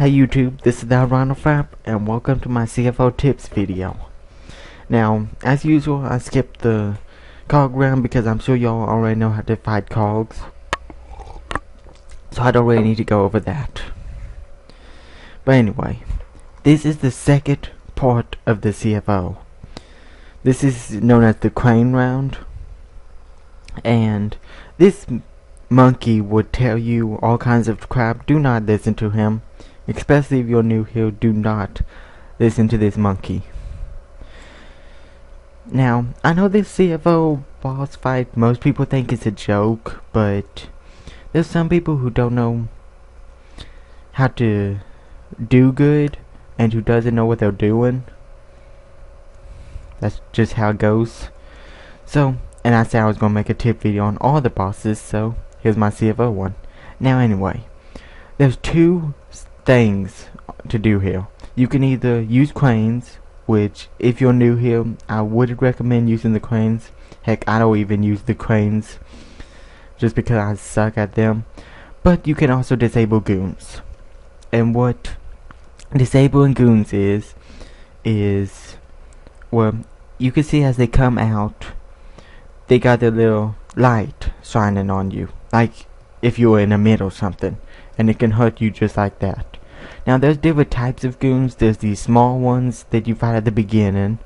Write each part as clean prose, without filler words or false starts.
Hey YouTube, this is the Ronald Frap, and welcome to my CFO tips video. Now, as usual, I skipped the cog round because I'm sure y'all already know how to fight cogs, so I don't really need to go over that. But anyway, this is the second part of the CFO. This is known as the crane round, and this monkey would tell you all kinds of crap. Do not listen to him. Especially if you're new here, do not listen to this monkey. Now, I know this CFO boss fight, most people think it's a joke, but there's some people who don't know how to do good and who doesn't know what they're doing. That's just how it goes. So, and I said I was going to make a tip video on all the bosses, so here's my CFO one. Now anyway, there's two things to do here. You can either use cranes, which if you're new here, I would recommend using the cranes. Heck, I don't even use the cranes just because I suck at them. But you can also disable goons. And what disabling goons is well, you can see as they come out, they got their little light shining on you, like if you were in a mid or something, and it can hurt you just like that. Now there's different types of goons. There's these small ones that you fight at the beginning,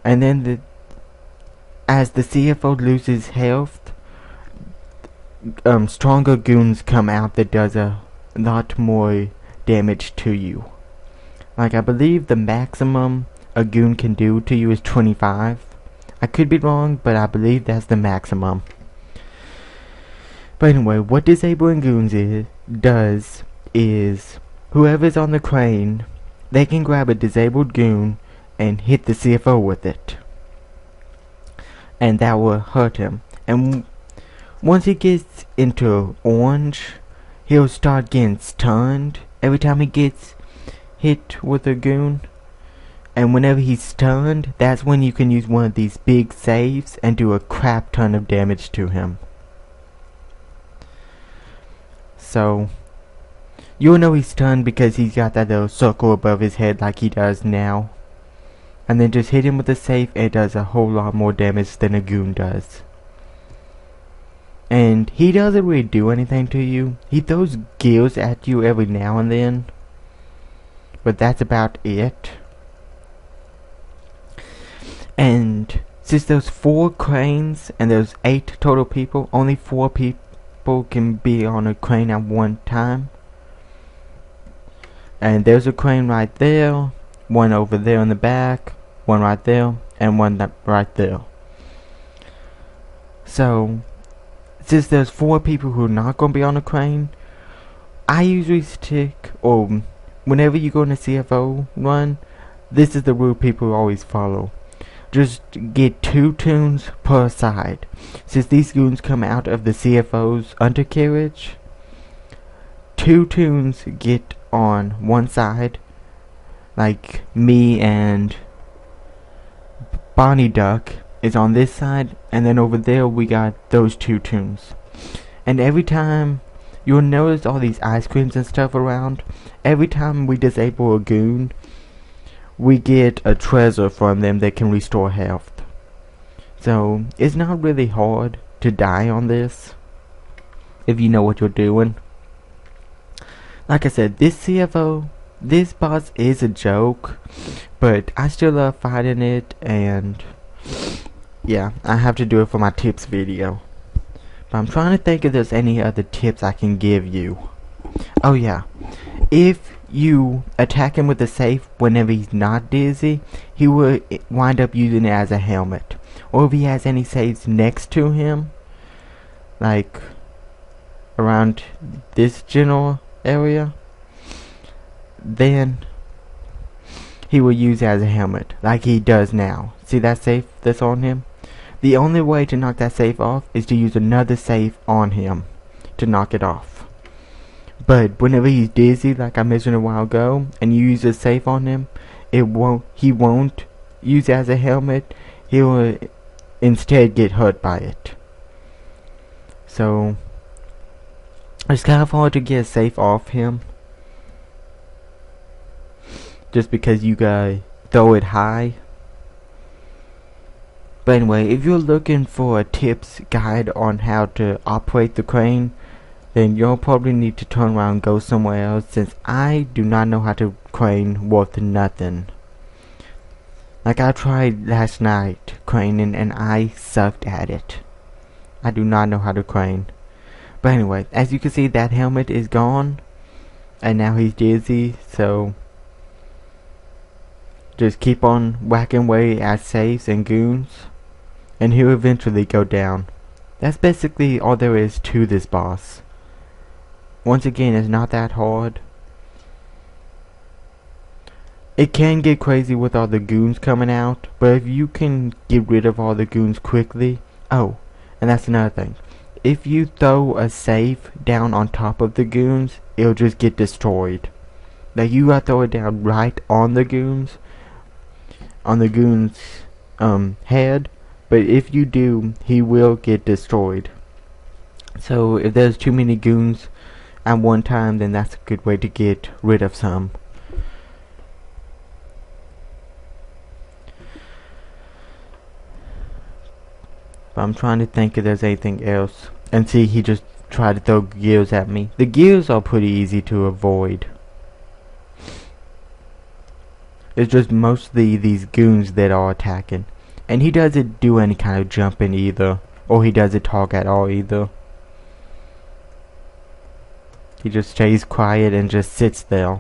and then as the CFO loses health, stronger goons come out that does a lot more damage to you. Like I believe the maximum a goon can do to you is 25. I could be wrong, but I believe that's the maximum. But anyway, what disabling goons does is whoever's on the crane, they can grab a disabled goon and hit the CFO with it, and that will hurt him. And once he gets into orange, he'll start getting stunned every time he gets hit with a goon. And whenever he's stunned, that's when you can use one of these big saves and do a crap ton of damage to him. So you'll know he's stunned because he's got that little circle above his head like he does now. And then just hit him with a save, and it does a whole lot more damage than a goon does. And he doesn't really do anything to you. He throws gears at you every now and then, but that's about it. And since there's 4 cranes and there's 8 total people, only 4 people can be on a crane at one time. And there's a crane right there, one over there in the back, one right there, and one right there. So, since there's 4 people who are not going to be on a crane, I usually stick, or whenever you go in a CFO run, this is the rule people always follow. Just get 2 tunes per side. Since these goons come out of the CFO's undercarriage, 2 tunes get on one side, like me and Bonnie Duck is on this side, and then over there we got those 2 tunes. And every time, you'll notice all these ice creams and stuff around. Every time we disable a goon, we get a treasure from them that can restore health. So it's not really hard to die on this if you know what you're doing. Like I said, this CFO, this boss is a joke, but I still love fighting it, and yeah, I have to do it for my tips video. But I'm trying to think if there's any other tips I can give you. Oh yeah, if you attack him with a safe whenever he's not dizzy, he will wind up using it as a helmet. Or if he has any saves next to him, like around this general area, then he will use it as a helmet, like he does now. See that safe that's on him? The only way to knock that safe off is to use another safe on him to knock it off. But whenever he's dizzy, like I mentioned a while ago, and you use a safe on him, he won't use it as a helmet. He will instead get hurt by it. So it's kind of hard to get safe off him. just because you gotta throw it high. But anyway, if you're looking for a tips guide on how to operate the crane, then you'll probably need to turn around and go somewhere else, since I do not know how to crane worth nothing. Like, I tried last night craning and I sucked at it. I do not know how to crane. But anyway, as you can see, that helmet is gone, and now he's dizzy, so just keep on whacking away at safes and goons, and he'll eventually go down. That's basically all there is to this boss. Once again, it's not that hard. It can get crazy with all the goons coming out, but if you can get rid of all the goons quickly... Oh, and that's another thing. If you throw a safe down on top of the goons, it'll just get destroyed. Like, you gotta throw it down right on the goons' head, but if you do, he will get destroyed. So if there's too many goons at one time, then that's a good way to get rid of some. But I'm trying to think if there's anything else. And see, he just tried to throw gears at me. The gears are pretty easy to avoid. It's just mostly these goons that are attacking. And he doesn't do any kind of jumping either. Or he doesn't talk at all either. He just stays quiet and just sits there.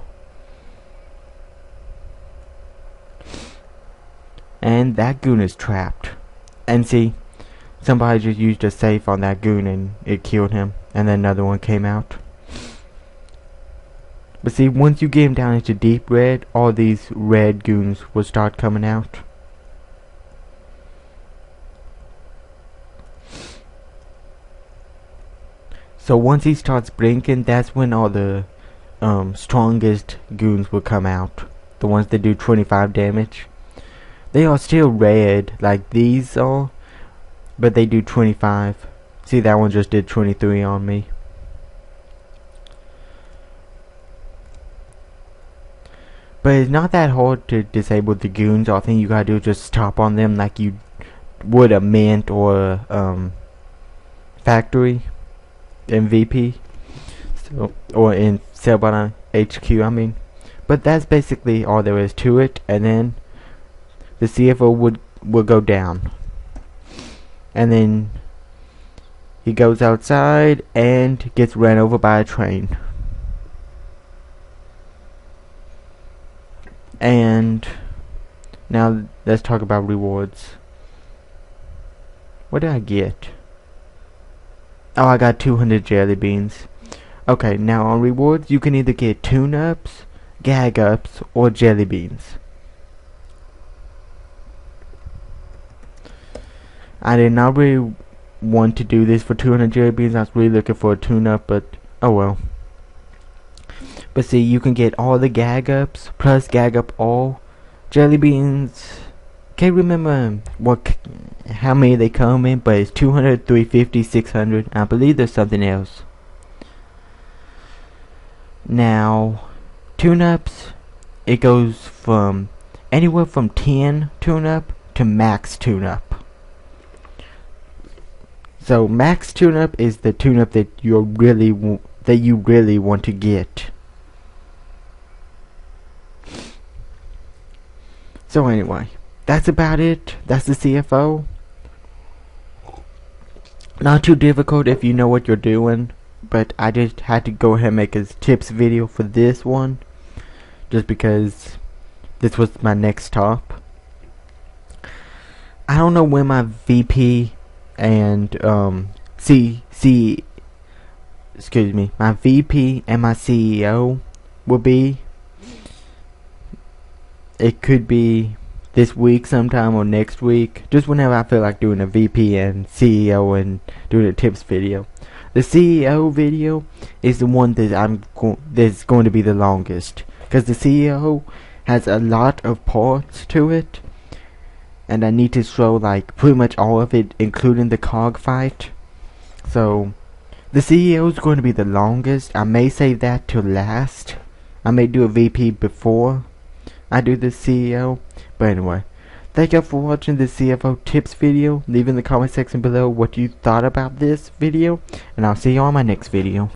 And that goon is trapped. And see, somebody just used a safe on that goon and it killed him. And then another one came out. But see, once you get him down into deep red, all these red goons will start coming out. So once he starts blinking, that's when all the strongest goons will come out. The ones that do 25 damage. They are still red, like these are, but they do 25. See, that one just did 23 on me. But it's not that hard to disable the goons. All thing you gotta do is just stop on them like you would a mint or a factory MVP, so, or in Cellbot HQ, I mean. But that's basically all there is to it, and then the CFO will go down. And then he goes outside and gets ran over by a train. And now let's talk about rewards. What did I get? Oh, I got 200 jelly beans. Okay, now on rewards, you can either get tune-ups, gag-ups, or jelly beans. I did not really want to do this for 200 jelly beans. I was really looking for a tune-up, but oh well. But see, you can get all the gag-ups, plus gag-up all. Jelly beans, can't remember how many they come in, but it's 200, 350, 600. I believe there's something else. Now, tune-ups, it goes from anywhere from 10 tune-up to max tune-up. So max tune-up is the tune-up that you really want to get. So anyway, that's about it. That's the CFO. Not too difficult if you know what you're doing, but I just had to go ahead and make a tips video for this one, just because this was my next stop. I don't know when my VP and my VP and my CEO will be. It could be this week sometime or next week, just whenever I feel like doing a VP and CEO and doing a tips video. The CEO video is the one that that's going to be the longest, because the CEO has a lot of parts to it, and I need to show like pretty much all of it, including the cog fight. So the CEO is going to be the longest. I may save that till last. I may do a VP before. I do the CEO. But anyway, thank you for watching this CFO tips video. Leave in the comment section below what you thought about this video, and I'll see you on my next video.